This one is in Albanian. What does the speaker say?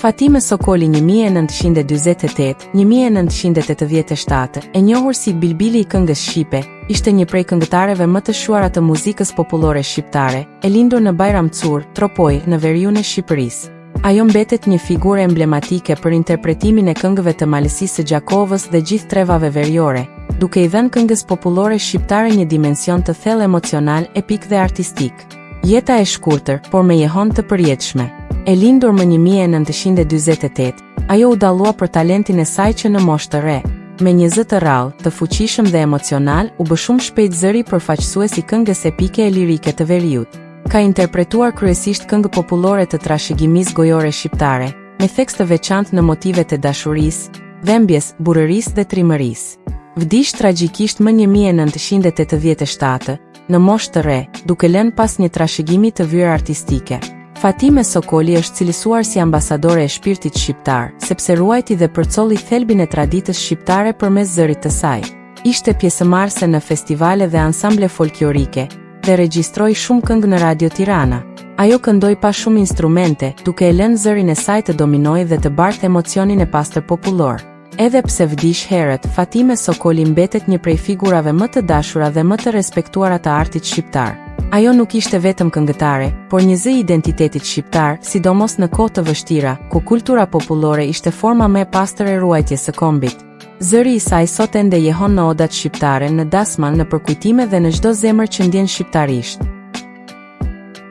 Fatime Sokoli 1948-1987, e njohur si Bilbili i këngës shqipe, ishte një prej këngëtareve më të shuara të muzikës popullore shqiptare, e lindur në Bajramcur, Tropoj, në veriun e Shqipërisë. Ajo mbetet një figurë emblematike për interpretimin e këngëve të Malësisë së Gjakovës dhe gjithë trevave veriore, duke i dhënë këngës popullore shqiptare një dimension të thellë emocional, epik dhe artistik. Jeta e shkurtër, por me jehon të përjetshme. E lindur më 1948, ajo u dallua për talentin e saj që në moshë të re, me një zë të rrallë, të fuqishëm dhe emocional, u bë shumë shpejt zëri përfaqësues i këngës epike e lirike të veriut. Ka interpretuar kryesisht këngë popullore të trashëgimisë gojore shqiptare, me tekst të veçantë në motivet e dashurisë, dhembjes, burrërisë dhe trimërisë. Vdiq tragjikisht më 1987, në moshë të re, duke lënë pas një trashëgimi të vyrë artistike. Fatime Sokoli është cilësuar si ambasadore e shpirtit shqiptar, sepse ruajti dhe përcolli thelbin e traditës shqiptare përmes zërit të saj. Ishte pjesëmarrëse në festivale dhe ansamble folklorike, dhe regjistroi shumë këngë në Radio Tirana. Ajo këndoi pa shumë instrumente, duke e lënë zërin e saj të dominojë dhe të bartë emocionin e pastër popullor. Edhe pse vdiq herët, Fatime Sokoli mbetet një prej figurave më të dashura dhe më të respektuara të artit shqiptar. Ajo nuk ishte vetëm këngëtare, por një zë i identitetit shqiptar, sidomos në kohë të vështira, ku kultura popullore ishte forma më e pastër e ruajtjes së kombit. Zëri i saj sot ende jehon në odat shqiptare, në dasma, në përkujtime dhe në çdo zemër që ndjen shqiptarisht.